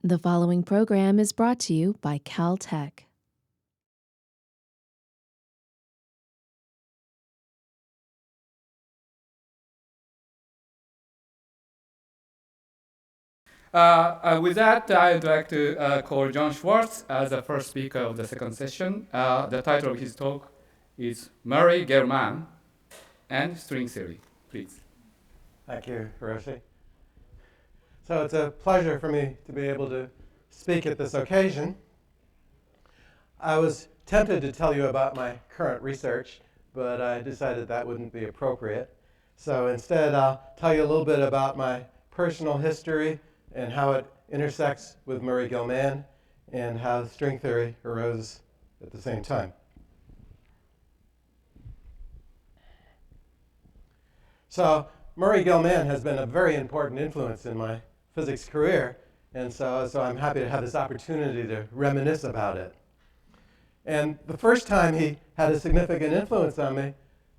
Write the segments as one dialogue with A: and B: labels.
A: The following program is brought to you by Caltech.
B: With that, I'd like to call Joelle Schwarz as the first speaker of the second session. The title of his talk is Murray Gell-Mann and String Theory. Please.
C: Thank you, Hiroshi. So it's a pleasure for me to be able to speak at this occasion. I was tempted to tell you about my current research, but I decided that wouldn't be appropriate. So instead, I'll tell you a little bit about my personal history and how it intersects with Murray Gell-Mann and how string theory arose at the same time. So Murray Gell-Mann has been a very important influence in my physics career, and so I'm happy to have this opportunity to reminisce about it. And the first time he had a significant influence on me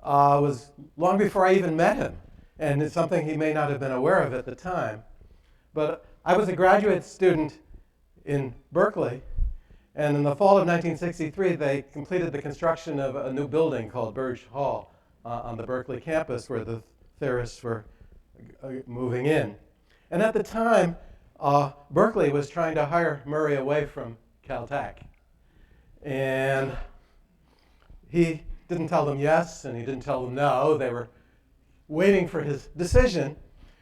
C: was long before I even met him, and it's something he may not have been aware of at the time. But I was a graduate student in Berkeley, and in the fall of 1963, they completed the construction of a new building called Burge Hall on the Berkeley campus where the theorists were moving in. And at the time, Berkeley was trying to hire Murray away from Caltech. And he didn't tell them yes, and he didn't tell them no. They were waiting for his decision.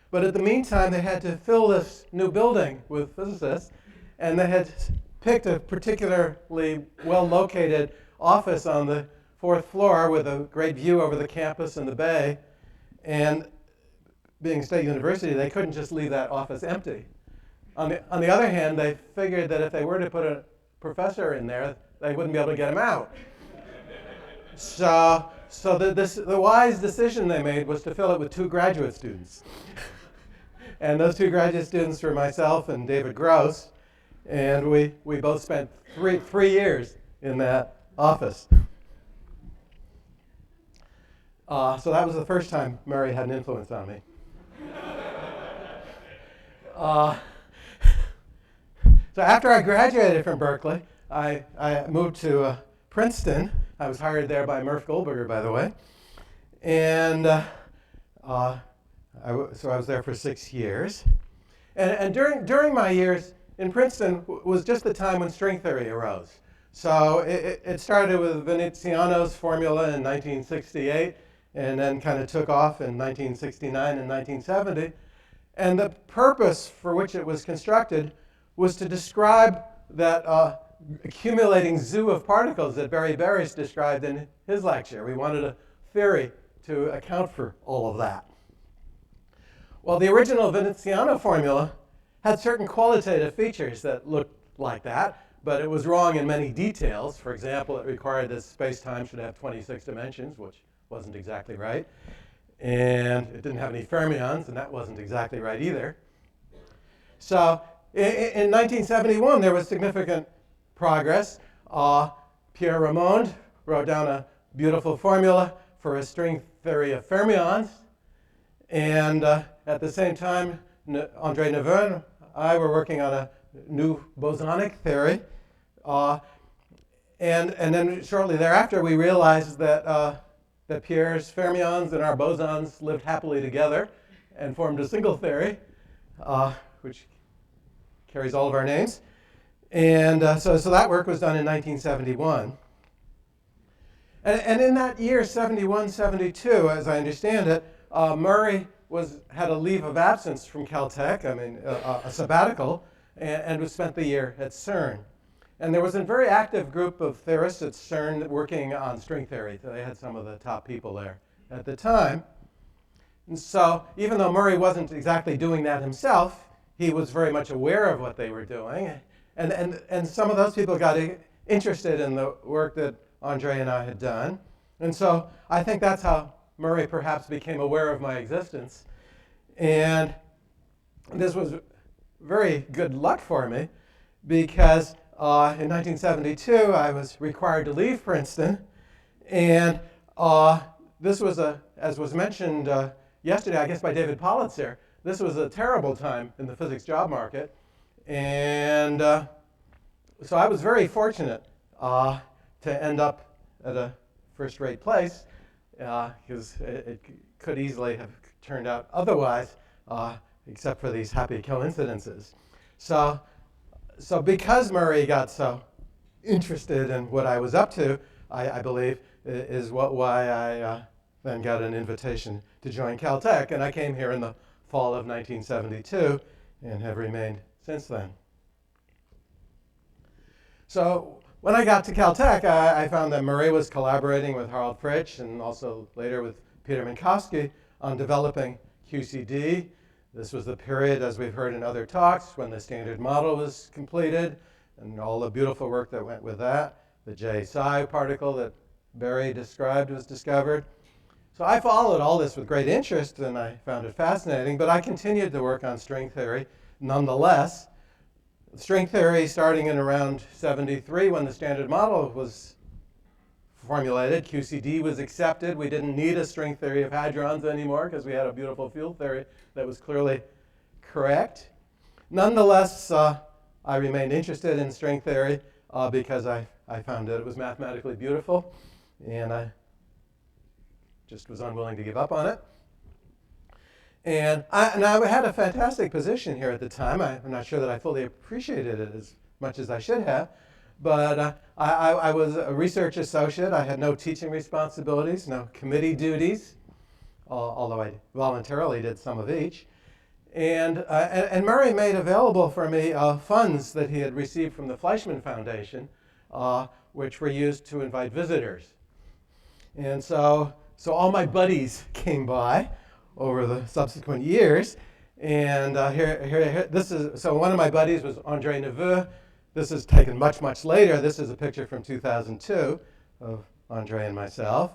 C: But in the meantime, they had to fill this new building with physicists, and they had picked a particularly well-located office on the fourth floor with a great view over the campus and the bay. And being State University, they couldn't just leave that office empty. On the other hand, they figured that if they were to put a professor in there, they wouldn't be able to get him out. So the wise decision they made was to fill it with two graduate students. And those two graduate students were myself and David Gross, and we both spent three years in that office. So that was the first time Murray had an influence on me. So after I graduated from Berkeley, I moved to Princeton. I was hired there by Murph Goldberger, by the way. And so I was there for 6 years. And during my years in Princeton was just the time when string theory arose. So it started with Veneziano's formula in 1968, and then kind of took off in 1969 and 1970. And the purpose for which it was constructed was to describe that accumulating zoo of particles that Barry Barish described in his lecture. We wanted a theory to account for all of that. Well, the original Veneziano formula had certain qualitative features that looked like that, but it was wrong in many details. For example, it required that space-time should have 26 dimensions, which wasn't exactly right. And it didn't have any fermions, and that wasn't exactly right either. So in 1971, there was significant progress. Pierre Ramond wrote down a beautiful formula for a string theory of fermions. And at the same time, André Neveu and I were working on a new bosonic theory. And then shortly thereafter, we realized that Pierre's fermions and our bosons lived happily together and formed a single theory, which carries all of our names. And so that work was done in 1971. And in that year, 71, 72, as I understand it, Murray had a leave of absence from Caltech, a sabbatical, and spent the year at CERN. And there was a very active group of theorists at CERN working on string theory. They had some of the top people there at the time. And so even though Murray wasn't exactly doing that himself, he was very much aware of what they were doing. And some of those people got interested in the work that Andre and I had done. And so I think that's how Murray perhaps became aware of my existence. And this was very good luck for me because in 1972 I was required to leave Princeton. And this was, as was mentioned yesterday, I guess by David Politzer, this was a terrible time in the physics job market. And so I was very fortunate to end up at a first-rate place, because it could easily have turned out otherwise, except for these happy coincidences. So because Murray got so interested in what I was up to, I believe, is why I then got an invitation to join Caltech. And I came here in the fall of 1972 and have remained since then. So when I got to Caltech, I found that Murray was collaborating with Harald Fritsch and also later with Peter Minkowski on developing QCD. This was the period, as we've heard in other talks, when the standard model was completed and all the beautiful work that went with that. The J-psi particle that Barry described was discovered. So I followed all this with great interest, and I found it fascinating, but I continued to work on string theory nonetheless. String theory starting in around 73 when the standard model was formulated. QCD was accepted. We didn't need a string theory of hadrons anymore because we had a beautiful field theory that was clearly correct. Nonetheless, I remained interested in string theory because I found that it was mathematically beautiful, and I just was unwilling to give up on it. And I had a fantastic position here at the time. I'm not sure that I fully appreciated it as much as I should have, but I was a research associate. I had no teaching responsibilities, no committee duties, although I voluntarily did some of each. And Murray made available for me funds that he had received from the Fleischmann Foundation, which were used to invite visitors. And so all my buddies came by over the subsequent years. And so one of my buddies was André Neveu. This is taken much, much later. This is a picture from 2002 of André and myself.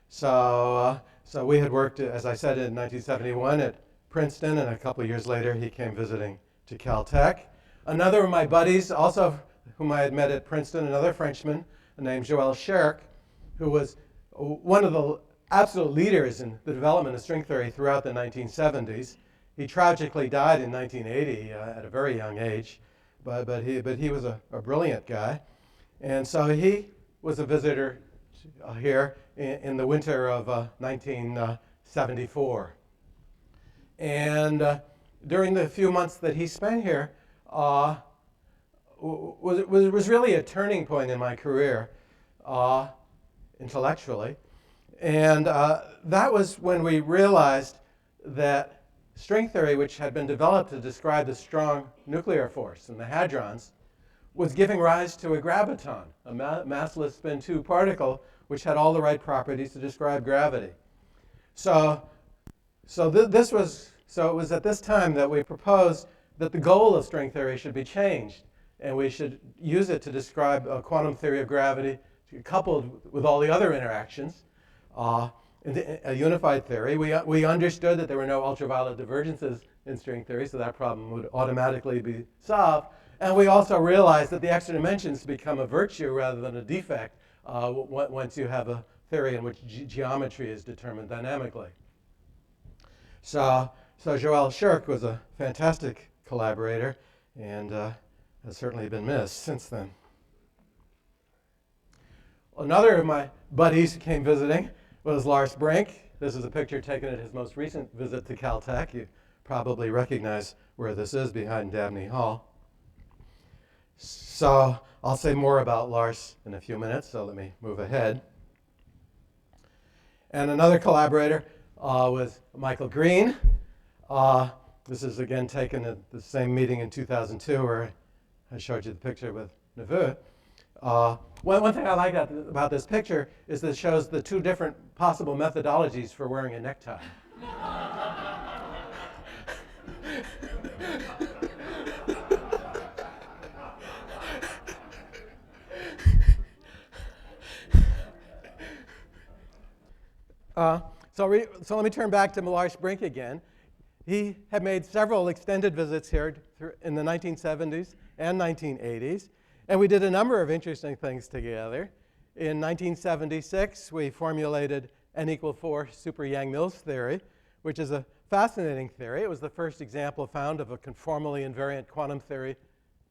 C: So we had worked, as I said, in 1971 at Princeton, and a couple of years later he came visiting to Caltech. Another of my buddies, also whom I had met at Princeton, another Frenchman named Joelle Schwarz, who was one of the absolute leaders in the development of string theory throughout the 1970s. He tragically died in 1980 at a very young age, but he was a brilliant guy. And so he was a visitor here in the winter of 1974. And during the few months that he spent here, was really a turning point in my career intellectually. And that was when we realized that string theory, which had been developed to describe the strong nuclear force and the hadrons, was giving rise to a graviton, a massless spin 2 particle, which had all the right properties to describe gravity. So it was at this time that we proposed that the goal of string theory should be changed, and we should use it to describe a quantum theory of gravity coupled with all the other interactions. A unified theory. We understood that there were no ultraviolet divergences in string theory, so that problem would automatically be solved. And we also realized that the extra dimensions become a virtue rather than a defect once you have a theory in which geometry is determined dynamically. So Joelle Schwarz was a fantastic collaborator and has certainly been missed since then. Another of my buddies who came visiting was Lars Frank. This is a picture taken at his most recent visit to Caltech. You probably recognize where this is, behind Dabney Hall. So I'll say more about Lars in a few minutes, so let me move ahead. And another collaborator was Michael Green. This is again taken at the same meeting in 2002 where I showed you the picture with Neveu. One thing I like about this picture is that it shows the two different possible methodologies for wearing a necktie. So let me turn back to Lars Frank again. He had made several extended visits here in the 1970s and 1980s. And we did a number of interesting things together. In 1976, we formulated N=4 super Yang-Mills theory, which is a fascinating theory. It was the first example found of a conformally invariant quantum theory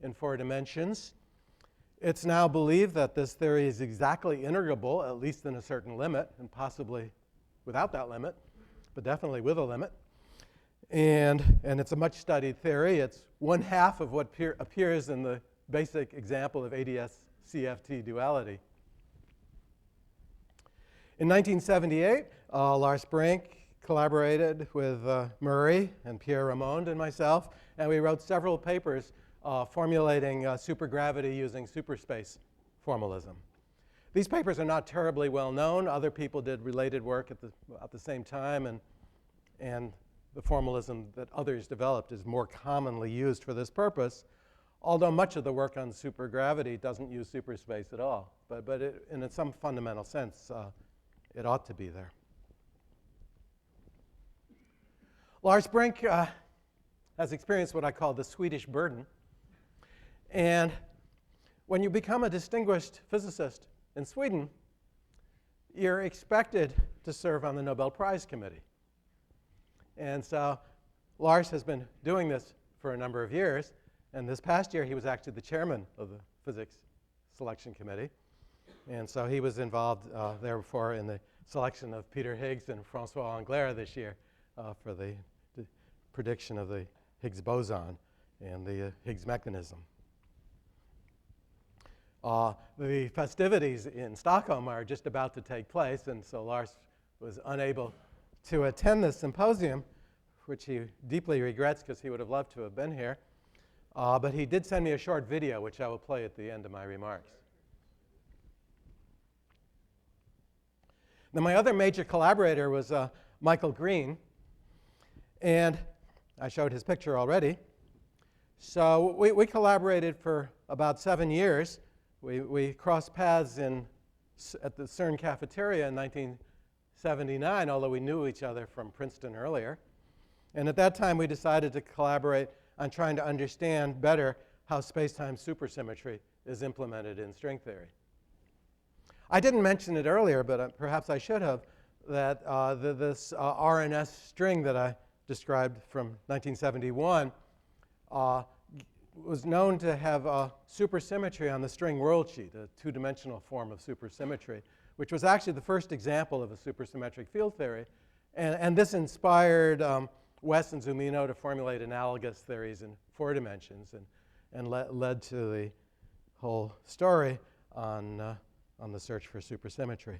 C: in 4 dimensions. It's now believed that this theory is exactly integrable, at least in a certain limit, and possibly without that limit, but definitely with a limit. And it's a much studied theory. It's 1/2 of what appears in the basic example of ADS-CFT duality. In 1978, Lars Frank collaborated with Murray and Pierre Ramond and myself, and we wrote several papers formulating supergravity using superspace formalism. These papers are not terribly well known. Other people did related work at the same time, and the formalism that others developed is more commonly used for this purpose, although much of the work on supergravity doesn't use superspace at all. But in some fundamental sense, it ought to be there. Lars Frank has experienced what I call the Swedish burden. And when you become a distinguished physicist in Sweden, you're expected to serve on the Nobel Prize Committee. And so Lars has been doing this for a number of years. And this past year, he was actually the chairman of the Physics Selection Committee. And so he was involved, therefore, in the selection of Peter Higgs and Francois Englert this year for the prediction of the Higgs boson and the Higgs mechanism. The festivities in Stockholm are just about to take place, and so Lars was unable to attend this symposium, which he deeply regrets because he would have loved to have been here. But he did send me a short video, which I will play at the end of my remarks. Now, my other major collaborator was Michael Green, and I showed his picture already. So we collaborated for about 7 years. We crossed paths at the CERN cafeteria in 1979, although we knew each other from Princeton earlier. And at that time, we decided to collaborate on trying to understand better how space-time supersymmetry is implemented in string theory. I didn't mention it earlier, but perhaps I should have, that this RNS string that I described from 1971 was known to have supersymmetry on the string worldsheet, a 2-dimensional form of supersymmetry, which was actually the first example of a supersymmetric field theory. And this inspired West and Zumino to formulate analogous theories in 4 dimensions and led to the whole story on the search for supersymmetry.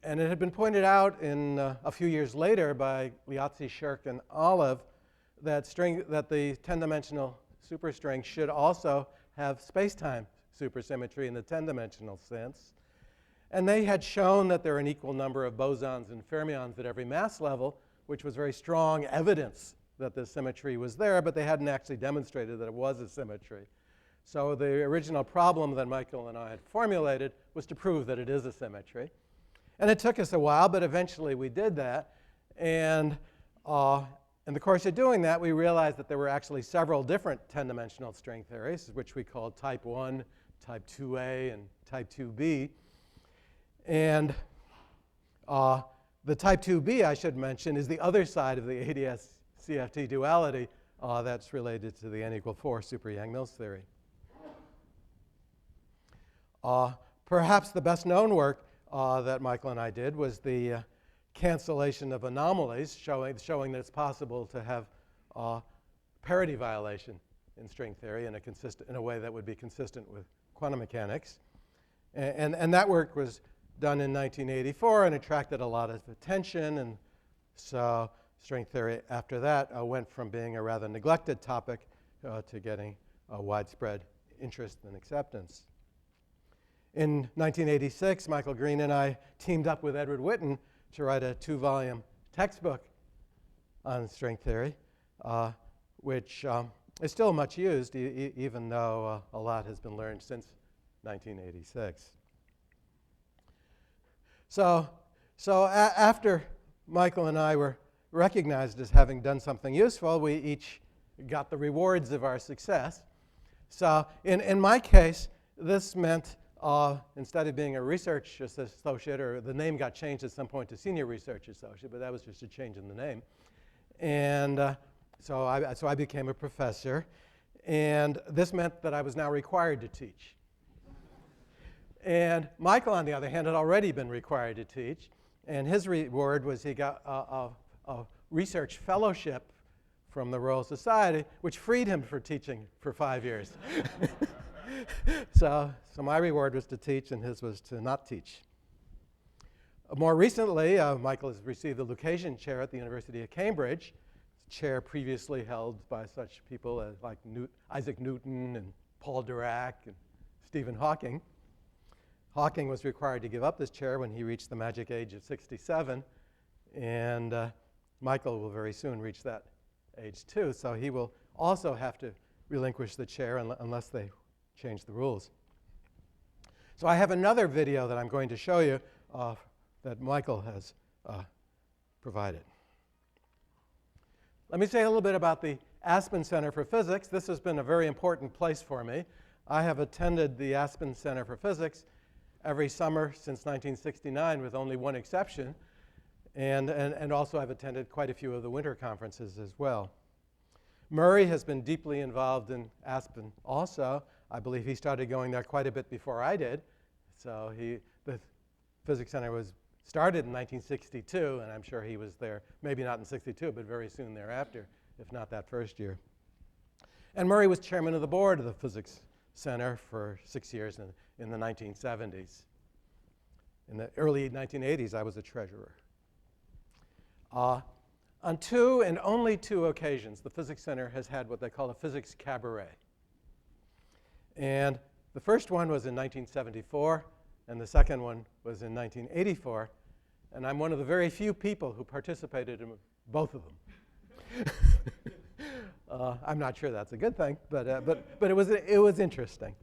C: And it had been pointed out a few years later by Liazzi, Shirk, and Olive that the 10-dimensional superstring should also have space-time supersymmetry in the 10-dimensional sense. And they had shown that there are an equal number of bosons and fermions at every mass level, which was very strong evidence that the symmetry was there, but they hadn't actually demonstrated that it was a symmetry. So the original problem that Michael and I had formulated was to prove that it is a symmetry. And it took us a while, but eventually we did that. And in the course of doing that, we realized that there were actually several different 10-dimensional string theories, which we called type 1, type 2A, and type 2B. And the type 2B, I should mention, is the other side of the ADS-CFT duality that's related to the n=4 super-Yang-Mills theory. Perhaps the best known work that Michael and I did was the cancellation of anomalies, showing that it's possible to have parity violation in string theory in a way that would be consistent with quantum mechanics. And that work was done in 1984 and attracted a lot of attention. And so string theory after that went from being a rather neglected topic to getting widespread interest and acceptance. In 1986, Michael Green and I teamed up with Edward Witten to write a 2-volume textbook on string theory, which is still much used, even though a lot has been learned since 1986. So after Michael and I were recognized as having done something useful, we each got the rewards of our success. So in my case, this meant instead of being a research associate, or the name got changed at some point to senior research associate, but that was just a change in the name. And So I became a professor, and this meant that I was now required to teach. And Michael, on the other hand, had already been required to teach, and his reward was he got a research fellowship from the Royal Society, which freed him for teaching for 5 years. So my reward was to teach, and his was to not teach. More recently, Michael has received the Lucasian Chair at the University of Cambridge, a chair previously held by such people as like Isaac Newton and Paul Dirac and Stephen Hawking. Hawking was required to give up this chair when he reached the magic age of 67, and Michael will very soon reach that age too, so he will also have to relinquish the chair unless they change the rules. So I have another video that I'm going to show you that Michael has provided. Let me say a little bit about the Aspen Center for Physics. This has been a very important place for me. I have attended the Aspen Center for Physics every summer since 1969, with only one exception, and also I've attended quite a few of the winter conferences as well. Murray has been deeply involved in Aspen also. I believe he started going there quite a bit before I did. So the Physics Center was started in 1962, and I'm sure he was there, maybe not in 62, but very soon thereafter, if not that first year. And Murray was chairman of the board of the Physics Center for 6 years in the 1970s. In the early 1980s, I was a treasurer. On two and only two occasions, the Physics Center has had what they call a physics cabaret. And the first one was in 1974, and the second one was in 1984. And I'm one of the very few people who participated in both of them. I'm not sure that's a good thing, but it was interesting.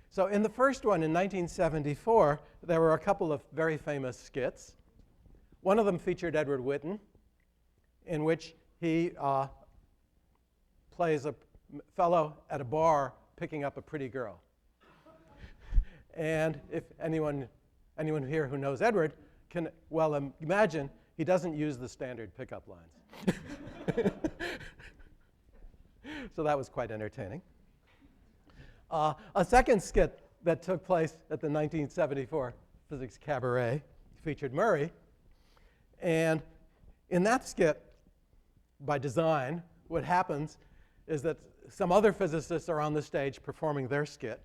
C: So in the first one in 1974, there were a couple of very famous skits. One of them featured Edward Witten, in which he plays a fellow at a bar picking up a pretty girl. And if anyone here who knows Edward can well imagine, he doesn't use the standard pickup lines. So that was quite entertaining. A second skit that took place at the 1974 Physics Cabaret featured Murray. And in that skit, by design, what happens is that some other physicists are on the stage performing their skit.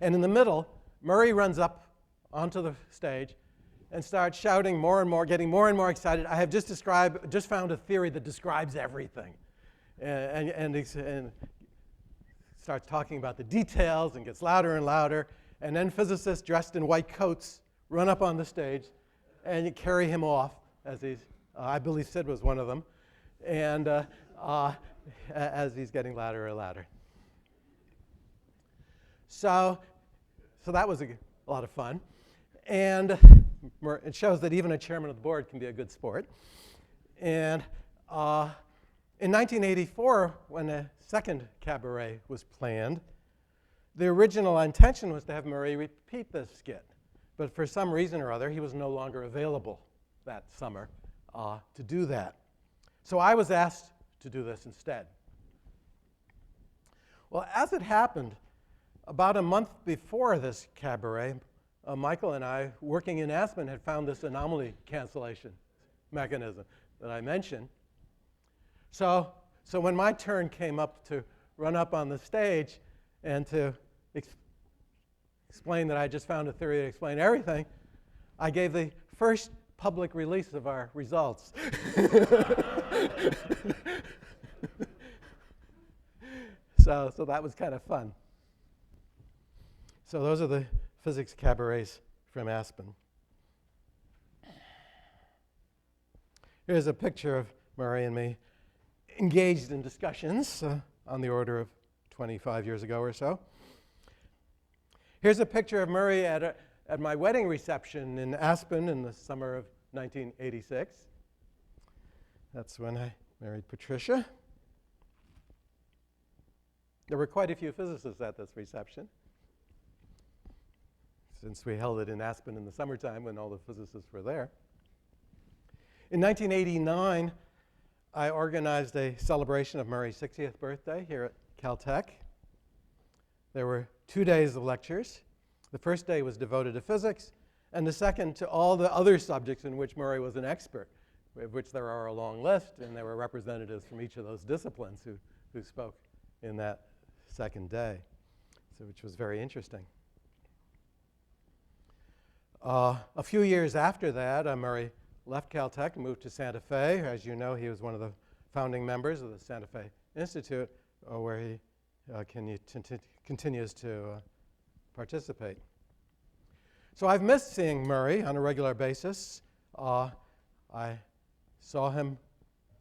C: And in the middle, Murray runs up onto the stage and starts shouting more and more, getting more and more excited. I have just found a theory that describes everything. And starts talking about the details and gets louder and louder. And then physicists dressed in white coats run up on the stage and carry him off, as I believe Sid was one of them, and as he's getting louder and louder. So that was a lot of fun. And it shows that even a chairman of the board can be a good sport. And in 1984, when a second cabaret was planned, the original intention was to have Murray repeat this skit. But for some reason or other, he was no longer available that summer to do that. So I was asked to do this instead. Well, as it happened, about a month before this cabaret, Michael and I, working in Aspen, had found this anomaly cancellation mechanism that I mentioned. So when my turn came up to run up on the stage and to explain that I just found a theory to explain everything, I gave the first public release of our results. So that was kind of fun. So those are the physics cabarets from Aspen. Here's a picture of Murray and me engaged in discussions on the order of 25 years ago or so. Here's a picture of Murray at my wedding reception in Aspen in the summer of 1986. That's when I married Patricia. There were quite a few physicists at this reception, since we held it in Aspen in the summertime when all the physicists were there. In 1989, I organized a celebration of Murray's 60th birthday here at Caltech. There were 2 days of lectures. The first day was devoted to physics, and the second to all the other subjects in which Murray was an expert, of which there are a long list, and there were representatives from each of those disciplines who spoke in that second day, which was very interesting. A few years after that, Murray left Caltech and moved to Santa Fe. As you know, he was one of the founding members of the Santa Fe Institute, where he continues to participate. So I've missed seeing Murray on a regular basis. I saw him,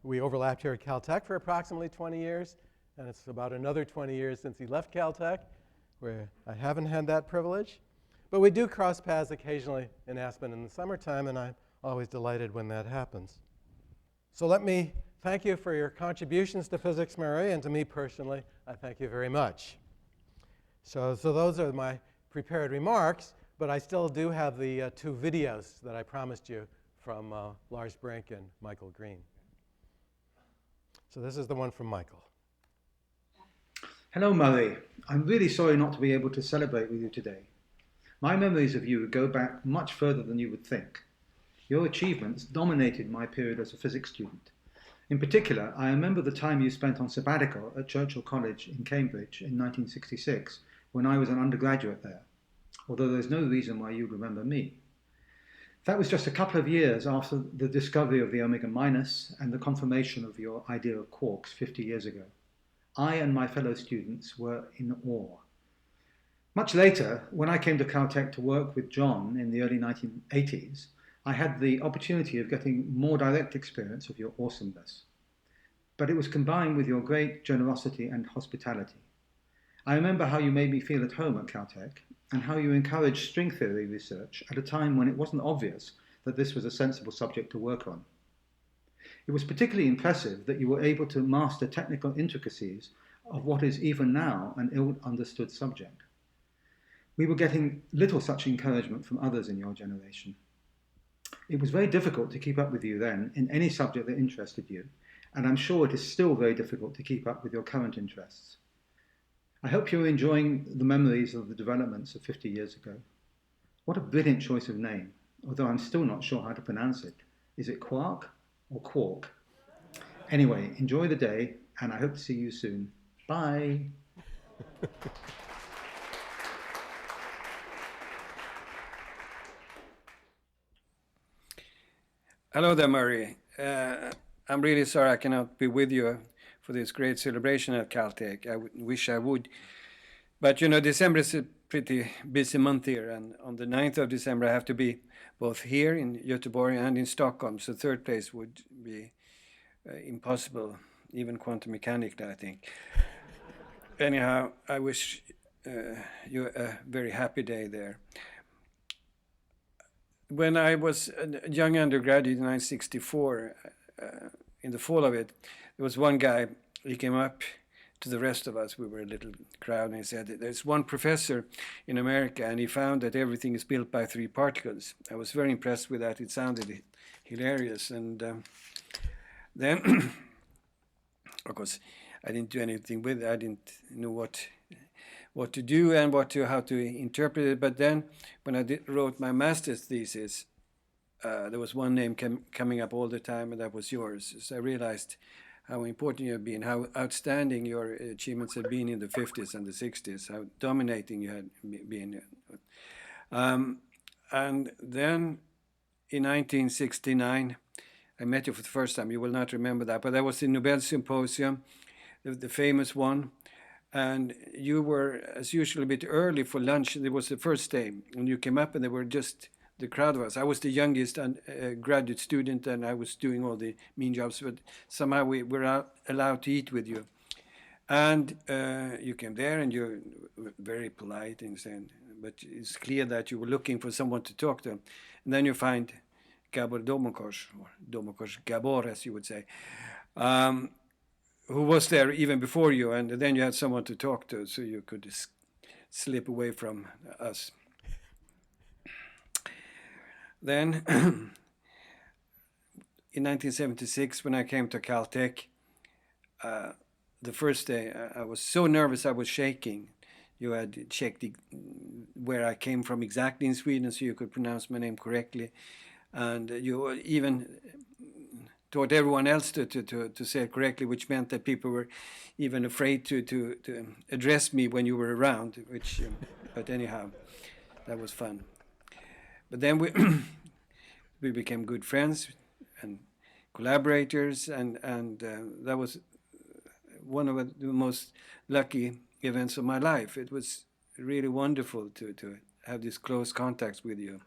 C: we overlapped here at Caltech for approximately 20 years, and it's about another 20 years since he left Caltech, where I haven't had that privilege. But we do cross paths occasionally in Aspen in the summertime, and I'm always delighted when that happens. So let me thank you for your contributions to physics, Murray, and to me personally, I thank you very much. So those are my prepared remarks, but I still do have the 2 videos that I promised you from Lars Frank and Michael Green. So this is the one from Michael.
D: Hello, Murray. I'm really sorry not to be able to celebrate with you today. My memories of you go back much further than you would think. Your achievements dominated my period as a physics student. In particular, I remember the time you spent on sabbatical at Churchill College in Cambridge in 1966, when I was an undergraduate there, although there's no reason why you'd remember me. That was just a couple of years after the discovery of the omega minus and the confirmation of your idea of quarks 50 years ago. I and my fellow students were in awe. Much later, when I came to Caltech to work with John in the early 1980s, I had the opportunity of getting more direct experience of your awesomeness. But it was combined with your great generosity and hospitality. I remember how you made me feel at home at Caltech, and how you encouraged string theory research at a time when it wasn't obvious that this was a sensible subject to work on. It was particularly impressive that you were able to master technical intricacies of what is even now an ill-understood subject. We were getting little such encouragement from others in your generation. It was very difficult to keep up with you then in any subject that interested you, and I'm sure it is still very difficult to keep up with your current interests. I hope you're enjoying the memories of the developments of 50 years ago. What a brilliant choice of name, although I'm still not sure how to pronounce it. Is it quark or quark? Anyway, enjoy the day, and I hope to see you soon. Bye.
E: Hello there, Murray. I'm really sorry I cannot be with you for this great celebration at Caltech. I wish I would. But, you know, December is a pretty busy month here, and on the 9th of December I have to be both here in Göteborg and in Stockholm, so third place would be impossible, even quantum mechanically, I think. Anyhow, I wish you a very happy day there. When I was a young undergraduate in 1964, in the fall of it, there was one guy, he came up to the rest of us, we were a little crowd, and he said, there's one professor in America, and he found that everything is built by 3 particles. I was very impressed with that. It sounded hilarious. And then, of course, I didn't do anything with it. I didn't know what to do and how to interpret it. But then, when I wrote my master's thesis, there was one name coming up all the time, and that was yours. So I realized how important you have been, how outstanding your achievements have been in the 50s and the 60s, how dominating you had been. And then, in 1969, I met you for the first time. You will not remember that, but that was the Nobel Symposium, the famous one. And you were, as usual, a bit early for lunch. It was the first day, and you came up, and there were just the crowd of us. I was the youngest graduate student, and I was doing all the mean jobs, but somehow we were allowed to eat with you. And you came there, and you were very polite, and saying, but it's clear that you were looking for someone to talk to. And then you find Gabor Domokos, or Domokos Gabor, as you would say, who was there even before you, and then you had someone to talk to, so you could slip away from us. Then, in 1976, when I came to Caltech, the first day I was so nervous I was shaking. You had checked where I came from exactly in Sweden so you could pronounce my name correctly. And you even taught everyone else to say it correctly, which meant that people were even afraid to address me when you were around, which, but anyhow, that was fun. But then we became good friends and collaborators, and that was one of the most lucky events of my life. It was really wonderful to have these close contacts with you.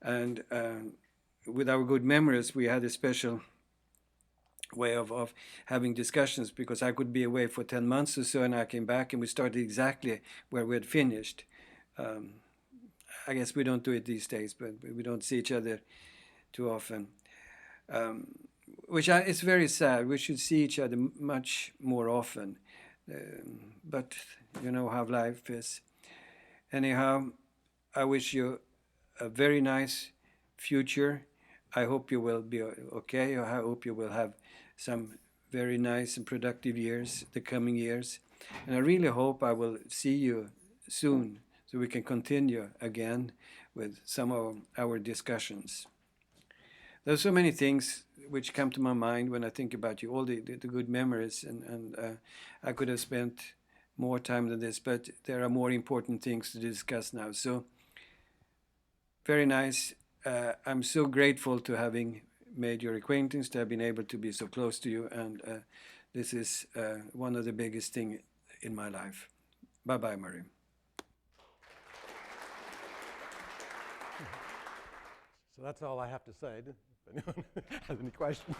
E: And with our good memories, we had a special way of having discussions, because I could be away for 10 months or so, and I came back and we started exactly where we had finished. I guess we don't do it these days, but we don't see each other too often. It's very sad. We should see each other much more often. But you know how life is. Anyhow, I wish you a very nice future. I hope you will be okay. I hope you will have some very nice and productive years, the coming years. And I really hope I will see you soon so we can continue again with some of our discussions. There are so many things which come to my mind when I think about you, all the good memories, and I could have spent more time than this, but there are more important things to discuss now. So, very nice. I'm so grateful to having made your acquaintance, to have been able to be so close to you, and this is one of the biggest things in my life. Bye-bye, Murray.
C: So that's all I have to say. If anyone has any questions.